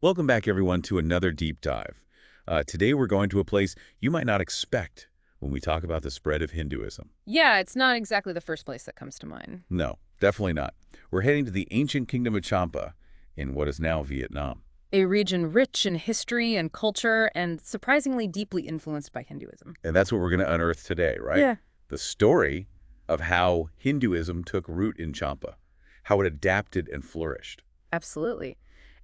Welcome back, everyone, to another deep dive. Today, we're going to a place you might not expect when we talk about the spread of Hinduism. Yeah, it's not exactly the first place that comes to mind. No, definitely not. We're heading to the ancient kingdom of Champa in what is now Vietnam. A region rich in history and culture and surprisingly deeply influenced by Hinduism. And that's what we're going to unearth today, right? Yeah. The story of how Hinduism took root in Champa, how it adapted and flourished. Absolutely.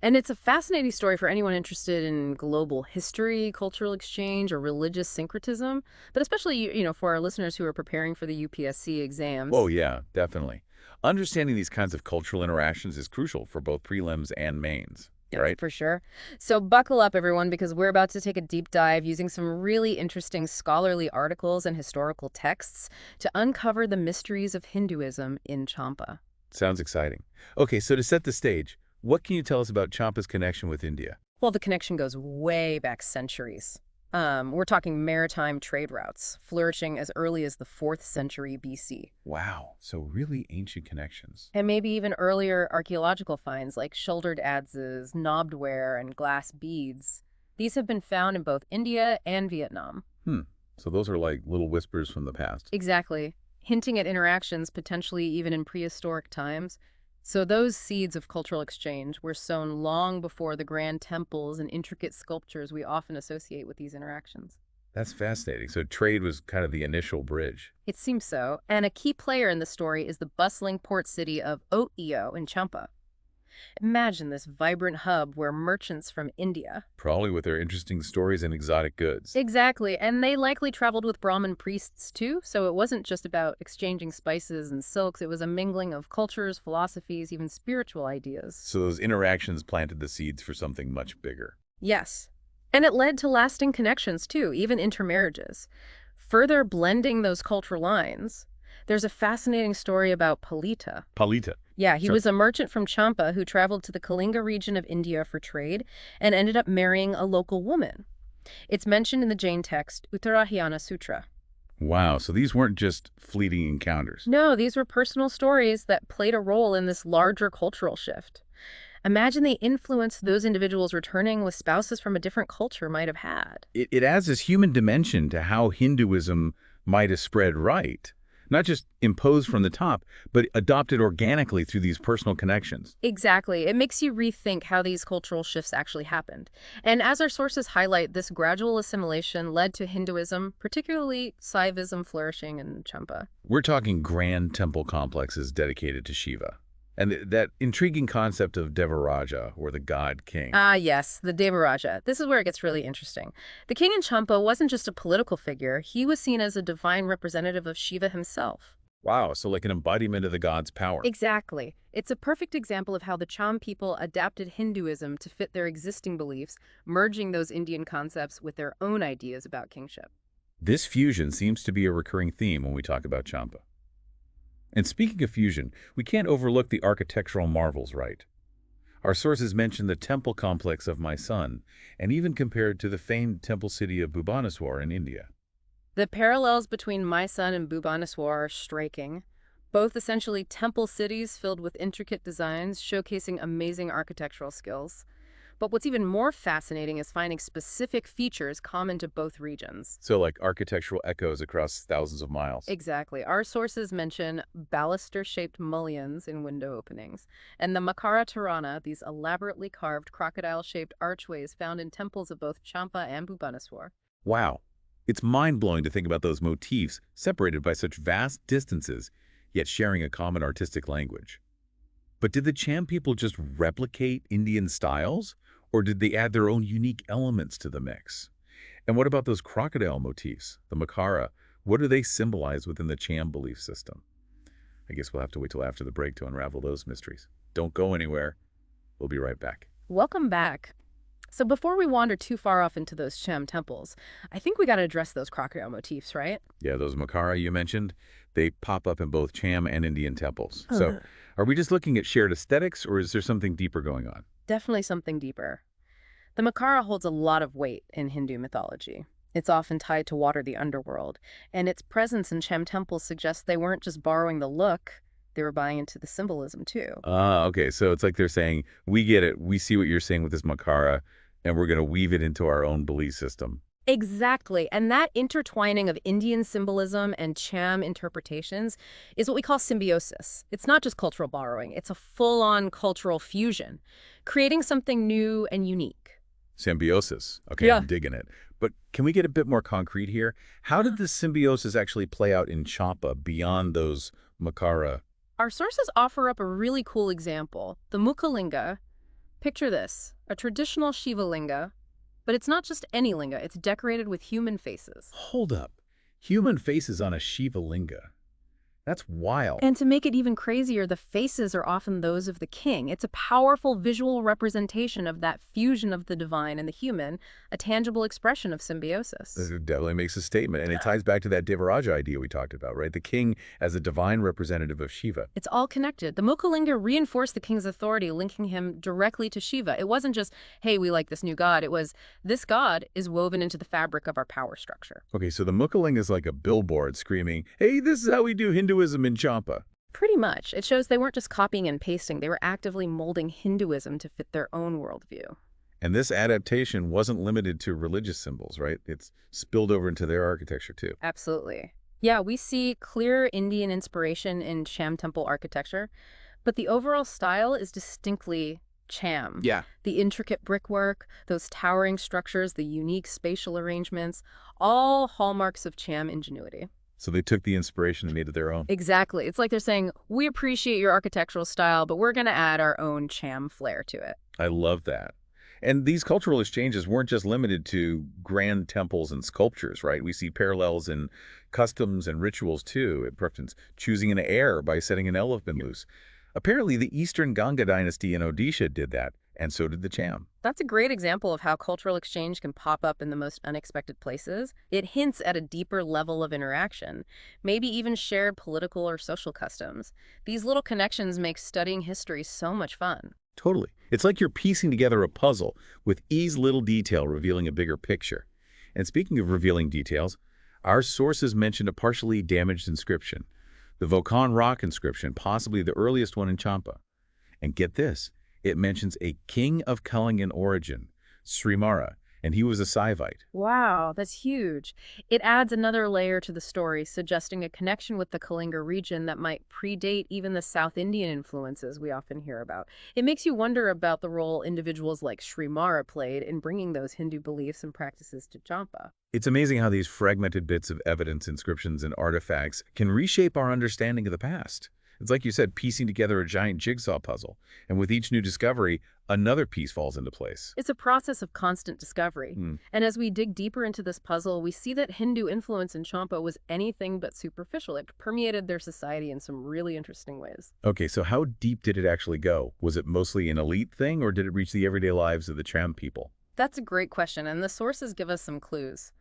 And it's a fascinating story for anyone interested in global history, cultural exchange, or religious syncretism, but especially, for our listeners who are preparing for the UPSC Oh, exams. yeah, definitely. Understanding these kinds of cultural interactions is crucial for both prelims and mains, Yeah, right? for sure. So buckle up, everyone, because we're about to take a deep dive using some really interesting scholarly articles and historical texts to uncover the mysteries of Hinduism in Champa. Sounds exciting. Okay, so to set the stage, what can you tell us about Champa's connection with India? Well, the connection goes way back centuries. We're talking maritime trade routes, flourishing as early as the 4th century BC. Wow, so really ancient connections. And maybe even earlier archaeological finds like shouldered adzes, knobbed ware, and glass beads. These have been found in both India and Vietnam. Hmm, so those are like little whispers from the past. Exactly, hinting at interactions potentially even in prehistoric times. So those seeds of cultural exchange were sown long before the grand temples and intricate sculptures we often associate with these interactions. That's fascinating. So trade was kind of the initial bridge. It seems so, and a key player in the story is the bustling port city of Oio in Champa. Imagine this vibrant hub where merchants from India. Probably with their interesting stories and exotic goods. Exactly, and they likely traveled with Brahmin priests too, so it wasn't just about exchanging spices and silks, it was a mingling of cultures, philosophies, even spiritual ideas. So those interactions planted the seeds for something much bigger. Yes. And it led to lasting connections too, even intermarriages. Further blending those cultural lines, there's a fascinating story about Palita. Palita. Yeah, he So, was a merchant from Champa who traveled to the Kalinga region of India for trade and ended up marrying a local woman. It's mentioned in the Jain text Uttarahayana Sutra. wow, so these weren't just fleeting encounters. No, these were personal stories that played a role in this larger cultural shift. Imagine the influence those individuals returning with spouses from a different culture might have had. It adds this human dimension to how Hinduism might have spread right. Not just imposed from the top, but adopted organically through these personal connections. Exactly. It makes you rethink how these cultural shifts actually happened. And as our sources highlight, this gradual assimilation led to Hinduism, particularly Saivism, flourishing in Champa. We're talking grand temple complexes dedicated to Shiva. And that intriguing concept of Devaraja, or the god king. Ah, yes, the Devaraja. This is where it gets really interesting. The king in Champa wasn't just a political figure, he was seen as a divine representative of Shiva himself. Wow, so like an embodiment of the god's power. Exactly. It's a perfect example of how the Cham people adapted Hinduism to fit their existing beliefs, merging those Indian concepts with their own ideas about kingship. This fusion seems to be a recurring theme when we talk about Champa. And speaking of fusion, we can't overlook the architectural marvels, right? Our sources mention the temple complex of my son, and even compared to the famed temple city of Bhubaneswar in India. The parallels between Mysore and Bhubaneswar are striking, both essentially temple cities filled with intricate designs showcasing amazing architectural skills. But what's even more fascinating is finding specific features common to both regions. So like architectural echoes across thousands of miles. Exactly. Our sources mention baluster-shaped mullions in window openings, and the Makara Torana, these elaborately carved crocodile-shaped archways found in temples of both Champa and Bhubaneswar. Wow. It's mind-blowing to think about those motifs separated by such vast distances, yet sharing a common artistic language. But did the Cham people just replicate Indian styles, or did they add their own unique elements to the mix? And what about those crocodile motifs, the Makara? What do they symbolize within the Cham belief system? I guess we'll have to wait till after the break to unravel those mysteries. Don't go anywhere. We'll be right back. Welcome back. So before we wander too far off into those Cham temples, I think we got to address those crocodile motifs, right? Yeah, those Makara you mentioned, they pop up in both Cham and Indian temples. So are we just looking at shared aesthetics, or is there something deeper going on? Definitely something deeper. The Makara holds a lot of weight in Hindu mythology. It's often tied to water the underworld, and its presence in Cham temples suggests they weren't just borrowing the look, They were buying into the symbolism too. Ah, okay. So it's like they're saying, we get it. We see what you're saying with this Makara, and we're going to weave it into our own belief system. Exactly. And that intertwining of Indian symbolism and Cham interpretations is what we call symbiosis. It's not just cultural borrowing, it's a full-on cultural fusion, creating something new and unique. Symbiosis. Okay, Yeah. I'm digging it. But can we get a bit more concrete here? How did the symbiosis actually play out in Champa beyond those Makara? Our sources offer up a really cool example. The Mukhalinga, picture this, a traditional Shiva linga, but it's not just any linga, it's decorated with human faces. Hold up. Human faces on a Shiva linga. That's wild. And to make it even crazier, the faces are often those of the king. It's a powerful visual representation of that fusion of the divine and the human, a tangible expression of symbiosis. It definitely makes a statement, and it ties back to that Devaraja idea we talked about, right? The king as a divine representative of Shiva. It's all connected. The Mukhalinga reinforced the king's authority, linking him directly to Shiva. It wasn't just, hey, we like this new god. It was, this god is woven into the fabric of our power structure. Okay, so the Mukhalinga is like a billboard screaming, hey, this is how we do Hinduism in Champa. Pretty much. It shows they weren't just copying and pasting. They were actively molding Hinduism to fit their own worldview. And this adaptation wasn't limited to religious symbols, right? It's spilled over into their architecture too. Absolutely. Yeah, we see clear Indian inspiration in Cham temple architecture, but the overall style is distinctly Cham. Yeah. The intricate brickwork, those towering structures, the unique spatial arrangements, all hallmarks of Cham ingenuity. So they took the inspiration and made it their own. Exactly. It's like they're saying, we appreciate your architectural style, but we're going to add our own Cham flair to it. I love that. And these cultural exchanges weren't just limited to grand temples and sculptures, right? We see parallels in customs and rituals too. For instance, choosing an heir by setting an elephant loose. Apparently, the Eastern Ganga dynasty in Odisha did that, and so did the Cham. That's a great example of how cultural exchange can pop up in the most unexpected places. It hints at a deeper level of interaction, maybe even shared political or social customs. These little connections make studying history so much fun. Totally. It's like you're piecing together a puzzle with each little detail revealing a bigger picture. And speaking of revealing details, our sources mentioned a partially damaged inscription, the Volcan rock inscription, possibly the earliest one in Champa. And get this, it mentions a king of Kalingan origin, Srimara, and he was a Saivite. Wow, that's huge. It adds another layer to the story, suggesting a connection with the Kalinga region that might predate even the South Indian influences we often hear about. It makes you wonder about the role individuals like Srimara played in bringing those Hindu beliefs and practices to Champa. It's amazing how these fragmented bits of evidence, inscriptions, and artifacts can reshape our understanding of the past. It's like you said, piecing together a giant jigsaw puzzle. And with each new discovery, another piece falls into place. It's a process of constant discovery. And as we dig deeper into this puzzle, we see that Hindu influence in Champa was anything but superficial. It permeated their society in some really interesting ways. Okay, so how deep did it actually go? Was it mostly an elite thing, or did it reach the everyday lives of the Cham people? That's a great question, and the sources give us some clues.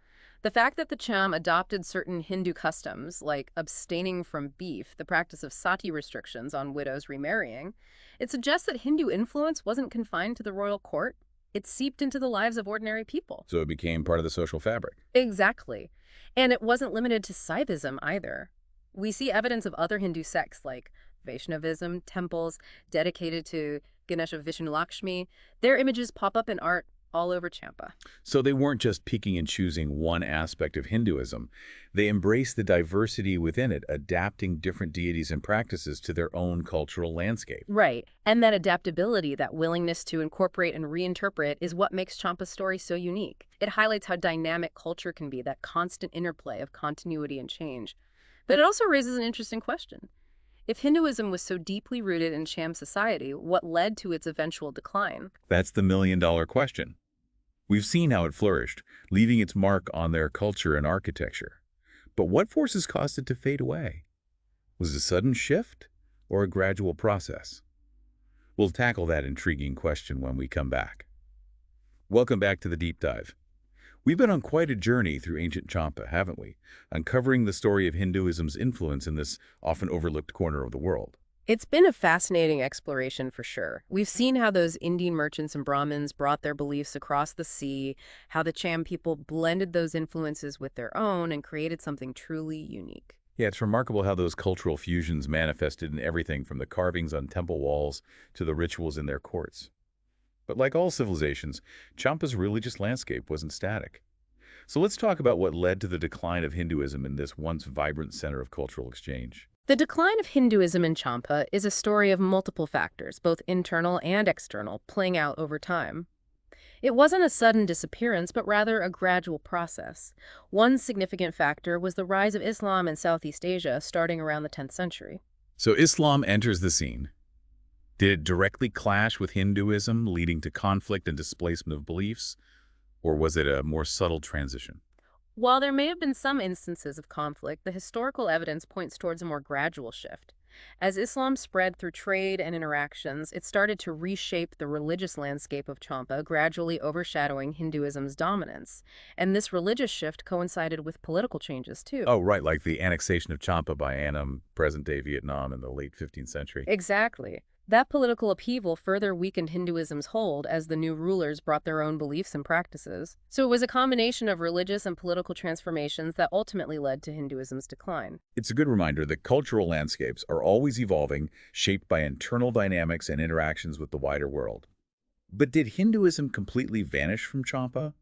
The fact that the Cham adopted certain Hindu customs, like abstaining from beef, the practice of sati restrictions on widows remarrying, it suggests that Hindu influence wasn't confined to the royal court. It seeped into the lives of ordinary people. So it became part of the social fabric. Exactly. And it wasn't limited to Saivism either. We see evidence of other Hindu sects like Vaishnavism, temples dedicated to Ganesha Vishnu Lakshmi. Their images pop up in art all over Champa. So they weren't just picking and choosing one aspect of Hinduism. They embraced the diversity within it, adapting different deities and practices to their own cultural landscape. Right. And that adaptability, that willingness to incorporate and reinterpret is what makes Champa's story so unique. It highlights how dynamic culture can be, that constant interplay of continuity and change. But it also raises an interesting question. If Hinduism was so deeply rooted in Cham society, what led to its eventual decline? That's the million-dollar question. We've seen how it flourished, leaving its mark on their culture and architecture. But what forces caused it to fade away? Was it a sudden shift or a gradual process? We'll tackle that intriguing question when we come back. Welcome back to the Deep Dive. We've been on quite a journey through ancient Champa, haven't we? Uncovering the story of Hinduism's influence in this often overlooked corner of the world. It's been a fascinating exploration for sure. We've seen how those Indian merchants and Brahmins brought their beliefs across the sea, how the Cham people blended those influences with their own and created something truly unique. Yeah, it's remarkable how those cultural fusions manifested in everything from the carvings on temple walls to the rituals in their courts. But like all civilizations, Champa's religious landscape wasn't static. So let's talk about what led to the decline of Hinduism in this once vibrant center of cultural exchange. The decline of Hinduism in Champa is a story of multiple factors, both internal and external, playing out over time. It wasn't a sudden disappearance, but rather a gradual process. One significant factor was the rise of Islam in Southeast Asia starting around the 10th century. So Islam enters the scene. Did it directly clash with Hinduism, leading to conflict and displacement of beliefs? Or was it a more subtle transition? While there may have been some instances of conflict, the historical evidence points towards a more gradual shift. As Islam spread through trade and interactions, it started to reshape the religious landscape of Champa, gradually overshadowing Hinduism's dominance. And this religious shift coincided with political changes, too. Oh, right, like the annexation of Champa by Annam, present-day Vietnam in the late 15th century. Exactly. That political upheaval further weakened Hinduism's hold as the new rulers brought their own beliefs and practices. So it was a combination of religious and political transformations that ultimately led to Hinduism's decline. It's a good reminder that cultural landscapes are always evolving, shaped by internal dynamics and interactions with the wider world. But did Hinduism completely vanish from Champa?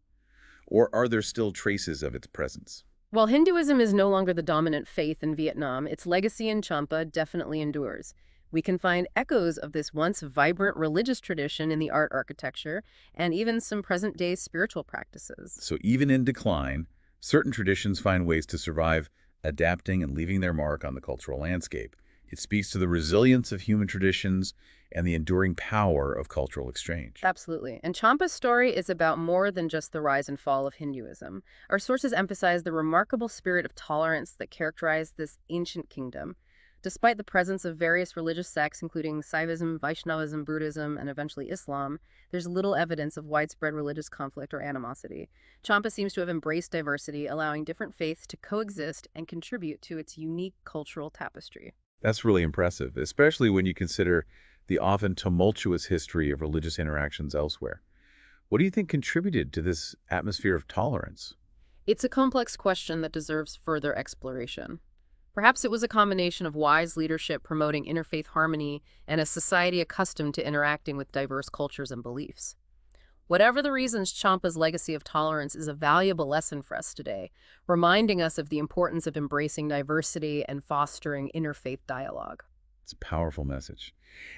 Or are there still traces of its presence? While Hinduism is no longer the dominant faith in Vietnam, its legacy in Champa definitely endures. We can find echoes of this once vibrant religious tradition in the art architecture and even some present-day spiritual practices. So even in decline, certain traditions find ways to survive, adapting and leaving their mark on the cultural landscape. It speaks to the resilience of human traditions and the enduring power of cultural exchange. Absolutely. And Champa's story is about more than just the rise and fall of Hinduism. Our sources emphasize the remarkable spirit of tolerance that characterized this ancient kingdom. Despite the presence of various religious sects, including Saivism, Vaishnavism, Buddhism, and eventually Islam, there's little evidence of widespread religious conflict or animosity. Champa seems to have embraced diversity, allowing different faiths to coexist and contribute to its unique cultural tapestry. That's really impressive, especially when you consider the often tumultuous history of religious interactions elsewhere. What do you think contributed to this atmosphere of tolerance? It's a complex question that deserves further exploration. Perhaps it was a combination of wise leadership promoting interfaith harmony and a society accustomed to interacting with diverse cultures and beliefs. Whatever the reasons, Champa's legacy of tolerance is a valuable lesson for us today, reminding us of the importance of embracing diversity and fostering interfaith dialogue. It's a powerful message.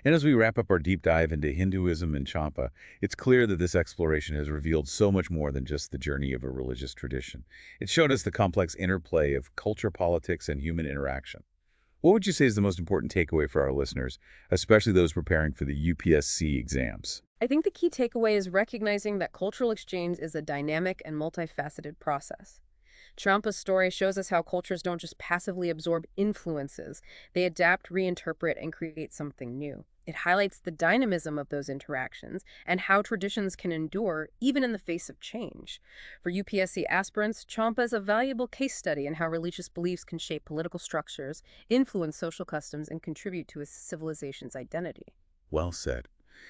And as we wrap up our deep dive into Hinduism and Champa, it's clear that this exploration has revealed so much more than just the journey of a religious tradition. It showed us the complex interplay of culture, politics, and human interaction. What would you say is the most important takeaway for our listeners, especially those preparing for the UPSC exams? I think the key takeaway is recognizing that cultural exchange is a dynamic and multifaceted process. Champa's story shows us how cultures don't just passively absorb influences. They adapt, reinterpret, and create something new. It highlights the dynamism of those interactions and how traditions can endure even in the face of change. For UPSC aspirants, Champa is a valuable case study in how religious beliefs can shape political structures, influence social customs, and contribute to a civilization's identity. Well said.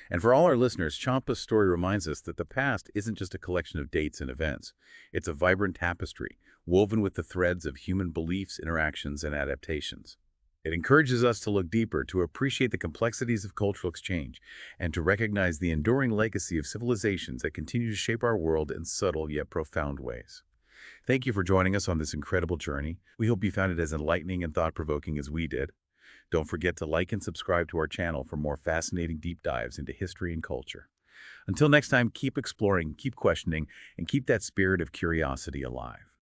And for all our listeners, Champa's story reminds us that the past isn't just a collection of dates and events. It's a vibrant tapestry, woven with the threads of human beliefs, interactions, and adaptations. It encourages us to look deeper, to appreciate the complexities of cultural exchange, and to recognize the enduring legacy of civilizations that continue to shape our world in subtle yet profound ways. Thank you for joining us on this incredible journey. We hope you found it as enlightening and thought-provoking as we did. Don't forget to like and subscribe to our channel for more fascinating deep dives into history and culture. Until next time, keep exploring, keep questioning, and keep that spirit of curiosity alive.